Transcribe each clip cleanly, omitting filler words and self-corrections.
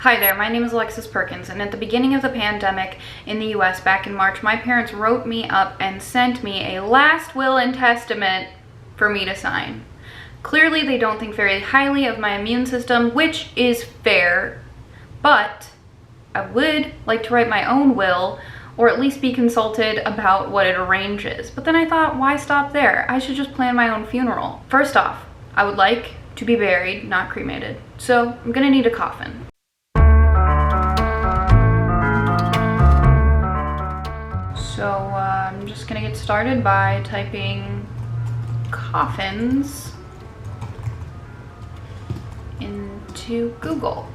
Hi there, my name is Alexis Perkins, and at the beginning of the pandemic in the US back in March, my parents wrote me up and sent me a last will and testament for me to sign. Clearly, they don't think very highly of my immune system, which is fair, but I would like to write my own will, or at least be consulted about what it arranges. But then I thought, why stop there? I should just plan my own funeral. First off, I would like to be buried, not cremated, so I'm gonna need a coffin. So I'm just gonna get started by typing coffins into Google.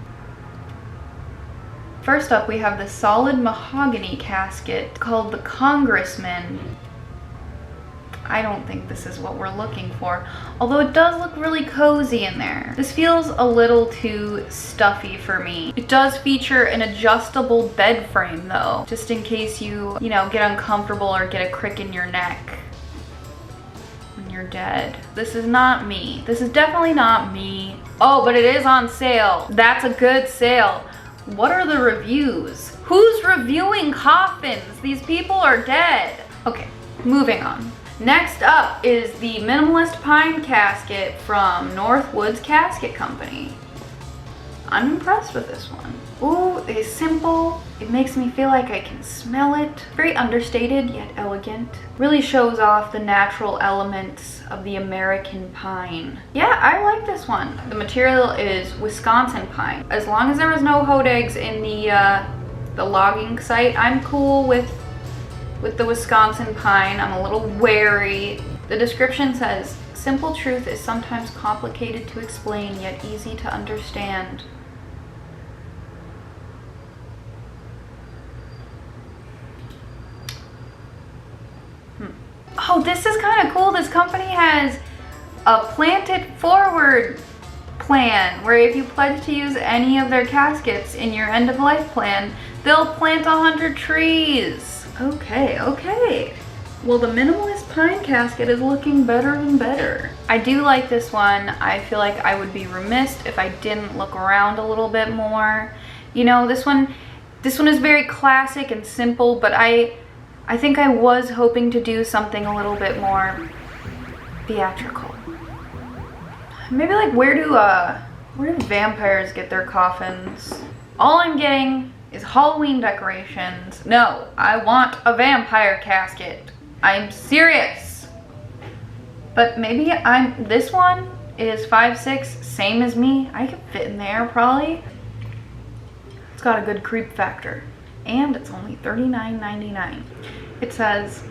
First up, we have the solid mahogany casket called the Congressman. I don't think this is what we're looking for, although it does look really cozy in there. This feels a little too stuffy for me. It does feature an adjustable bed frame though, just in case you get uncomfortable or get a crick in your neck when you're dead. This is not me. This is definitely not me. Oh, but it is on sale. That's a good sale. What are the reviews? Who's reviewing coffins? These people are dead. Okay, moving on. Next up is the minimalist pine casket from Northwood's Casket Company. I'm impressed with this one. Ooh, it's simple. It makes me feel like I can smell it. Very understated yet elegant. Really shows off the natural elements of the American pine. Yeah, I like this one. The material is Wisconsin pine. As long as there was no hodags in the logging site, I'm cool with the Wisconsin pine. I'm a little wary. The description says, simple truth is sometimes complicated to explain yet easy to understand. Oh, this is kind of cool. This company has a plant it forward plan where if you pledge to use any of their caskets in your end of life plan, they'll plant 100 trees. Okay. Well, the minimalist pine casket is looking better and better. I do like this one. I feel like I would be remiss if I didn't look around a little bit more. This one is very classic and simple, but I think I was hoping to do something a little bit more theatrical. Maybe like where do vampires get their coffins? All I'm getting is Halloween decorations. No, I want a vampire casket. I'm serious. But maybe this one is 5'6", same as me. I could fit in there probably. It's got a good creep factor. And it's only $39.99. It says,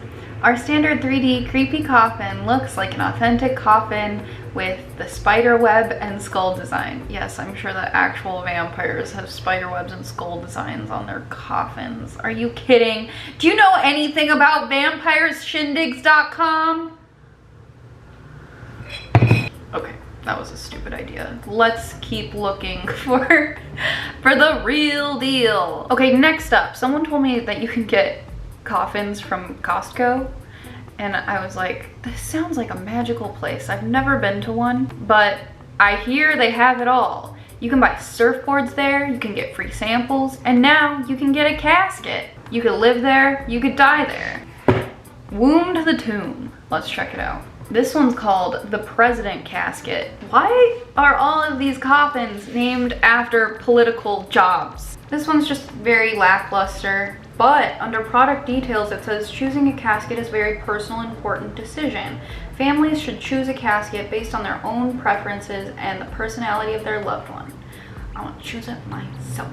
our standard 3D creepy coffin looks like an authentic coffin with the spider web and skull design. Yes, I'm sure that actual vampires have spider webs and skull designs on their coffins. Are you kidding? Do you know anything about vampireshindigs.com? Okay, that was a stupid idea. Let's keep looking for the real deal. Okay, next up, someone told me that you can get coffins from Costco. And I was like, this sounds like a magical place. I've never been to one, but I hear they have it all. You can buy surfboards there, you can get free samples, and now you can get a casket. You could live there, you could die there. Womb to the tomb. Let's check it out. This one's called the President Casket. Why are all of these coffins named after political jobs? This one's just very lackluster. But under product details, it says choosing a casket is a very personal and important decision. Families should choose a casket based on their own preferences and the personality of their loved one. I want to choose it myself.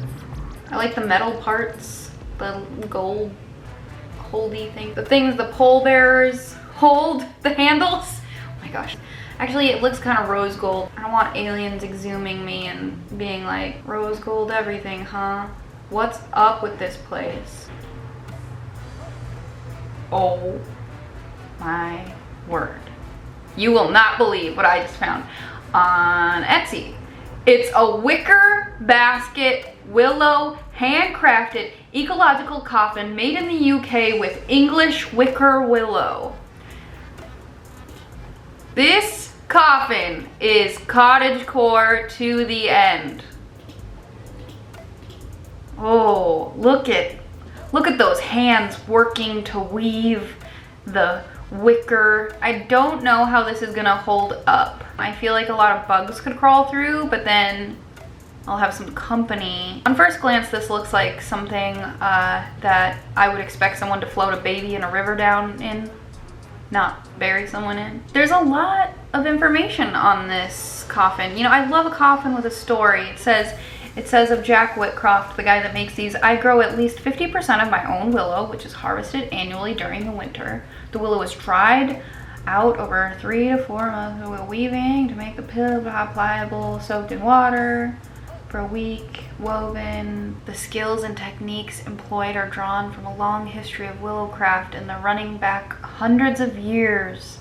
I like the metal parts, the gold holdy thing, the things the pole bearers hold, the handles. Oh my gosh. Actually, it looks kind of rose gold. I don't want aliens exhuming me and being like, rose gold everything, huh? What's up with this place? Oh my word. You will not believe what I just found on Etsy. It's a wicker basket, Willow, handcrafted, ecological coffin made in the UK with English wicker willow. This coffin is cottagecore to the end. Oh, look at those hands working to weave the wicker. I don't know how this is gonna hold up. I feel like a lot of bugs could crawl through, but then I'll have some company. On first glance, this looks like something that I would expect someone to float a baby in a river down in, not bury someone in. There's a lot of information on this coffin. You know, I love a coffin with a story. It says of Jack Whitcroft, the guy that makes these, I grow at least 50% of my own willow, which is harvested annually during the winter. The willow is dried out over 3 to 4 months with weaving to make the pillow pliable, soaked in water for a week, woven. The skills and techniques employed are drawn from a long history of willow craft and the running back hundreds of years.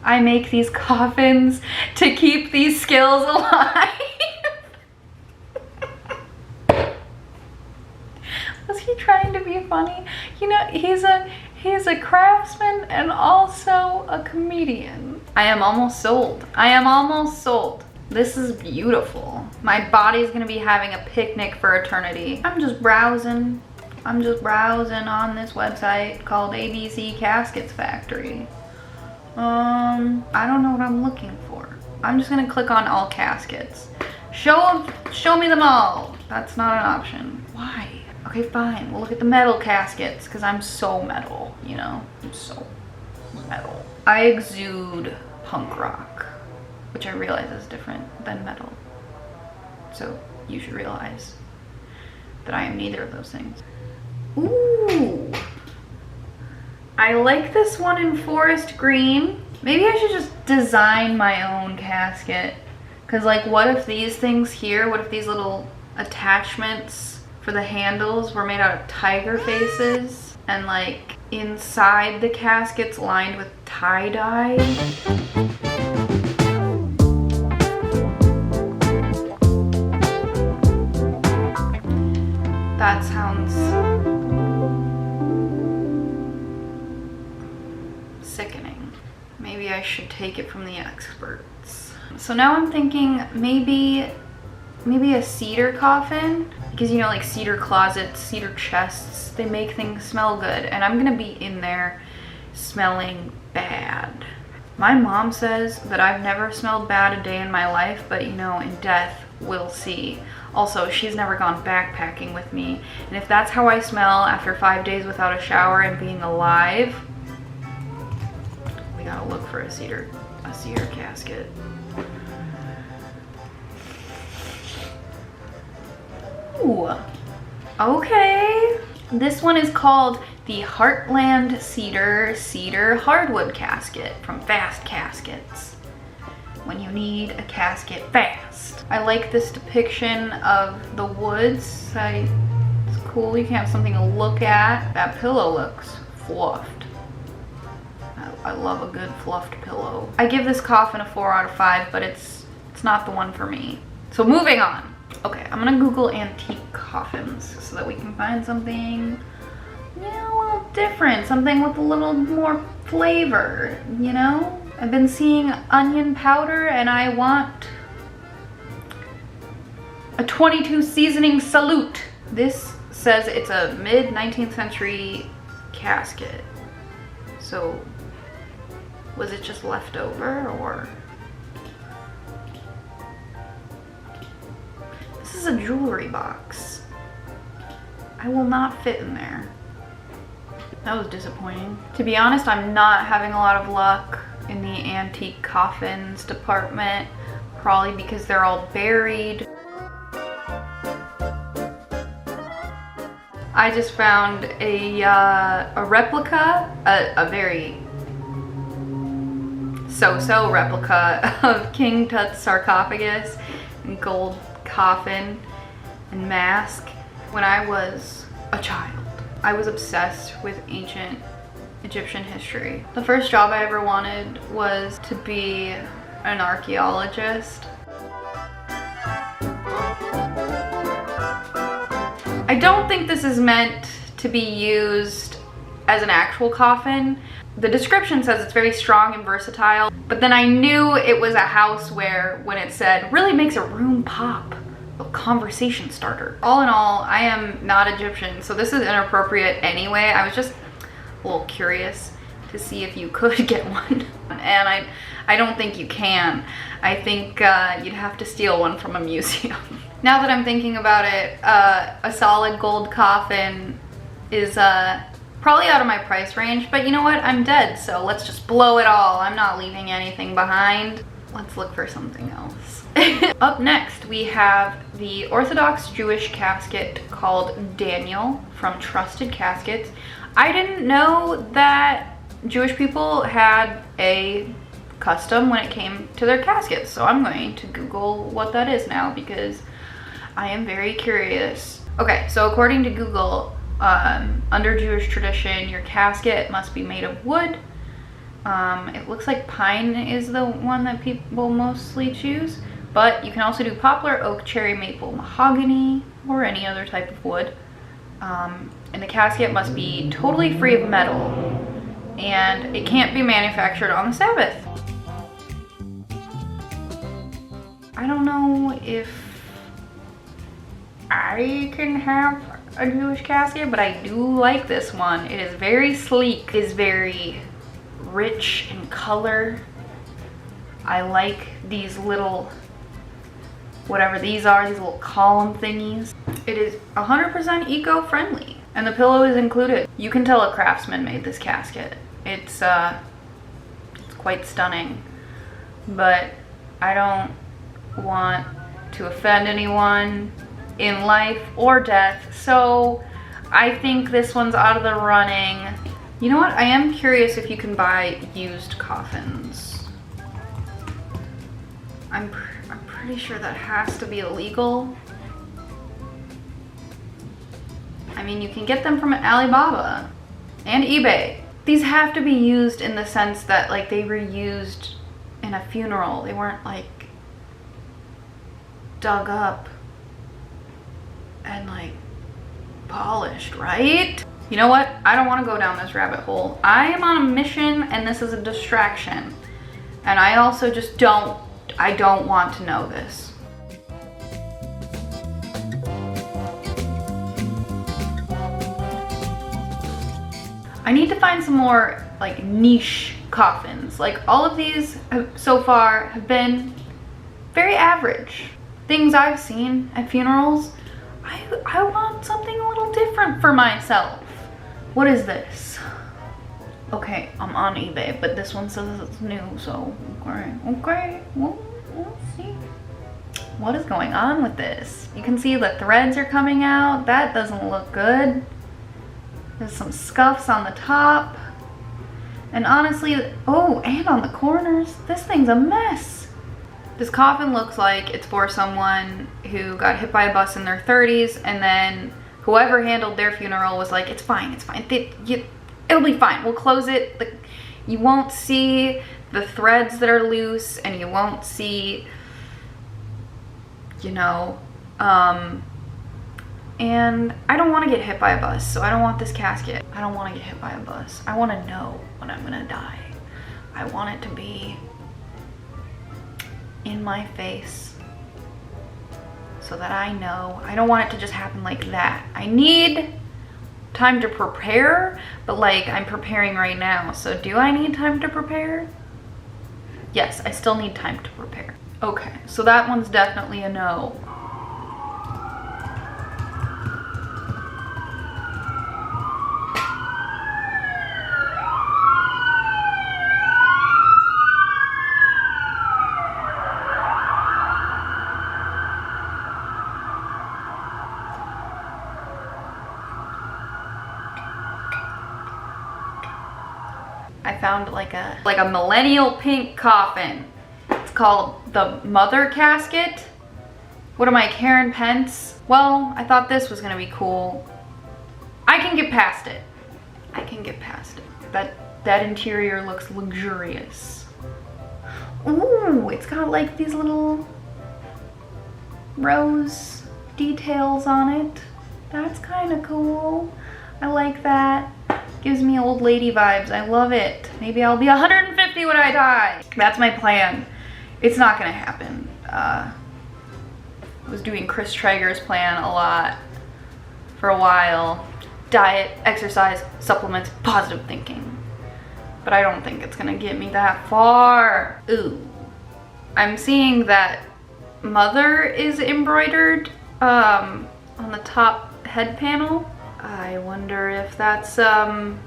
I make these coffins to keep these skills alive. Was he trying to be funny? You know, he's a craftsman and also a comedian. I am almost sold. I am almost sold. This is beautiful. My body's gonna be having a picnic for eternity. I'm just browsing on this website called ABC Caskets Factory. I don't know what I'm looking for. I'm just gonna click on all caskets. Show me them all. That's not an option. Why? Okay, fine. We'll look at the metal caskets because I'm so metal, you know? I'm so metal. I exude punk rock, which I realize is different than metal. So you should realize that I am neither of those things. Ooh. I like this one in forest green. Maybe I should just design my own casket. Cause like, what if these things here, what if these little attachments for the handles were made out of tiger faces? And like inside the casket's lined with tie-dye? That sounds sickening. Maybe I should take it from the experts. So now I'm thinking maybe a cedar coffin, because you know, like cedar closets, cedar chests, they make things smell good, and I'm gonna be in there smelling bad. My mom says that I've never smelled bad a day in my life, but you know, in death we'll see. Also, she's never gone backpacking with me, and if that's how I smell after 5 days without a shower and being alive, we gotta look for a cedar casket. Ooh, okay. This one is called the Heartland Cedar Hardwood Casket from Fast Caskets. When you need a casket fast. I like this depiction of the woods. It's cool, you can have something to look at. That pillow looks fluffed. I love a good fluffed pillow. I give this coffin a 4 out of 5, but it's not the one for me. So moving on. Okay, I'm gonna Google antique coffins so that we can find something, yeah, a little different, something with a little more flavor, you know? I've been seeing onion powder and I want a 22 seasoning salute. This says it's a mid-19th century casket. So was it just left over, or? This is a jewelry box. I will not fit in there. That was disappointing. To be honest, I'm not having a lot of luck in the antique coffins department, probably because they're all buried. I just found a replica, a very so-so replica of King Tut's sarcophagus and gold coffin and mask. When I was a child, I was obsessed with ancient Egyptian history. The first job I ever wanted was to be an archaeologist. I don't think this is meant to be used as an actual coffin. The description says it's very strong and versatile, but then I knew it was a houseware when it said really makes a room pop a conversation starter. All in all, I am not Egyptian, so this is inappropriate anyway. I was just a little curious to see if you could get one. And I don't think you can. I think you'd have to steal one from a museum. Now that I'm thinking about it, a solid gold coffin is probably out of my price range, but you know what? I'm dead, so let's just blow it all. I'm not leaving anything behind. Let's look for something else. Up next, we have the Orthodox Jewish casket called Daniel from Trusted Caskets. I didn't know that Jewish people had a custom when it came to their caskets, so I'm going to Google what that is now because I am very curious. Okay, so according to Google, under Jewish tradition, your casket must be made of wood. It looks like pine is the one that people mostly choose, but you can also do poplar, oak, cherry, maple, mahogany, or any other type of wood. And the casket must be totally free of metal, and it can't be manufactured on the Sabbath. I don't know if I can have a Jewish casket, but I do like this one. It is very sleek. It is very rich in color. I like these little, whatever these are, these little column thingies. It is 100% eco-friendly, and the pillow is included. You can tell a craftsman made this casket. It's quite stunning, but I don't want to offend anyone in life or death, so I think this one's out of the running. You know what? I am curious if you can buy used coffins. I'm pretty sure that has to be illegal. I mean, you can get them from Alibaba and eBay. These have to be used in the sense that like they were used in a funeral. They weren't like dug up and like polished, right? You know what? I don't want to go down this rabbit hole. I am on a mission and this is a distraction. And I also just don't want to know this. I need to find some more like niche coffins. Like all of these so far have been very average. Things I've seen at funerals. I want something a little different for myself. What is this? Okay, I'm on eBay, but this one says it's new, so okay, we'll see. What is going on with this? You can see the threads are coming out. That doesn't look good. There's some scuffs on the top. And honestly, oh, and on the corners. This thing's a mess. This coffin looks like it's for someone who got hit by a bus in their 30s, and then whoever handled their funeral was like, it's fine, it's fine. It'll be fine. We'll close it. Like, you won't see the threads that are loose, and you won't see, you know, and I don't want to get hit by a bus, so I don't want this casket. I don't want to get hit by a bus. I want to know when I'm gonna die. I want it to be in my face so that I know. I don't want it to just happen like that. I need time to prepare, but like I'm preparing right now. So do I need time to prepare? Yes, I still need time to prepare. Okay, so that one's definitely a no. I found like a millennial pink coffin. It's called the Mother Casket. What am I, Karen Pence? Well, I thought this was gonna be cool. I can get past it. I can get past it. That interior looks luxurious. Ooh, it's got like these little rose details on it. That's kind of cool. I like that. Gives me old lady vibes. I love it. Maybe I'll be 150 when I die. That's my plan. It's not gonna happen. was doing Chris Traeger's plan a lot for a while. Diet, exercise, supplements, positive thinking. But I don't think it's gonna get me that far. Ooh. I'm seeing that Mother is embroidered on the top head panel. I wonder if that's, can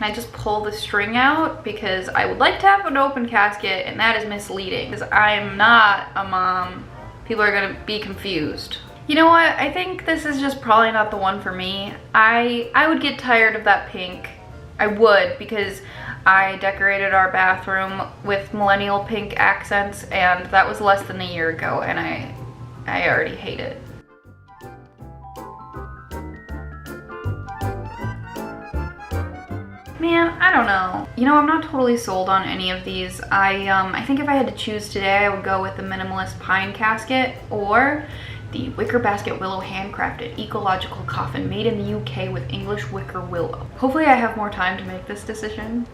I just pull the string out? Because I would like to have an open casket, and that is misleading because I'm not a mom. People are gonna be confused. You know what? I think this is just probably not the one for me. I would get tired of that pink. I would, because I decorated our bathroom with millennial pink accents, and that was less than a year ago, and I already hate it. Man, I don't know. You know, I'm not totally sold on any of these. I think if I had to choose today, I would go with the minimalist pine casket or the Wicker basket Willow Handcrafted Ecological coffin made in the UK with English Wicker Willow. Hopefully I have more time to make this decision.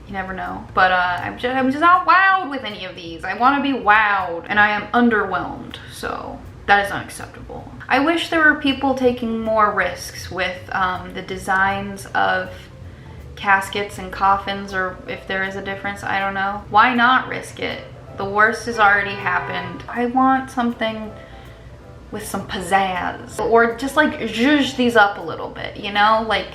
You never know. But I'm just not wowed with any of these. I want to be wowed, and I am underwhelmed, so that is unacceptable. I wish there were people taking more risks with the designs of caskets and coffins, or if there is a difference, I don't know. Why not risk it? The worst has already happened. I want something with some pizzazz, or just like zhuzh these up a little bit, you know? Like,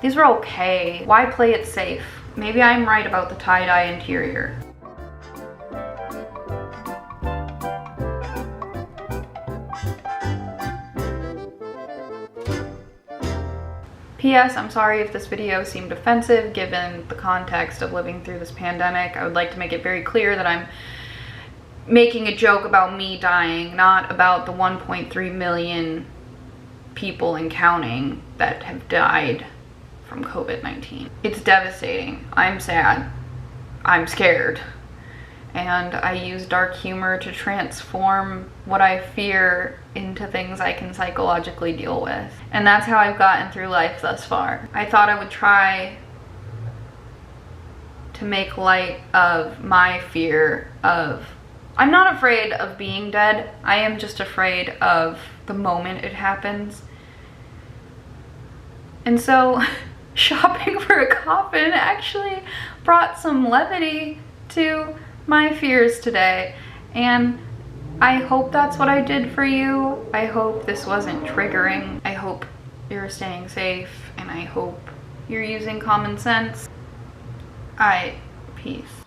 these were okay. Why play it safe? Maybe I'm right about the tie-dye interior. P.S. I'm sorry if this video seemed offensive given the context of living through this pandemic. I would like to make it very clear that I'm making a joke about me dying, not about the 1.3 million people and counting that have died from COVID-19. It's devastating. I'm sad. I'm scared. And I use dark humor to transform what I fear into things I can psychologically deal with. And that's how I've gotten through life thus far. I thought I would try to make light of my fear of... I'm not afraid of being dead. I am just afraid of the moment it happens. And so shopping for a coffin actually brought some levity to my fears today, and I hope that's what I did for you. I hope this wasn't triggering. I hope you're staying safe, and I hope you're using common sense. Peace.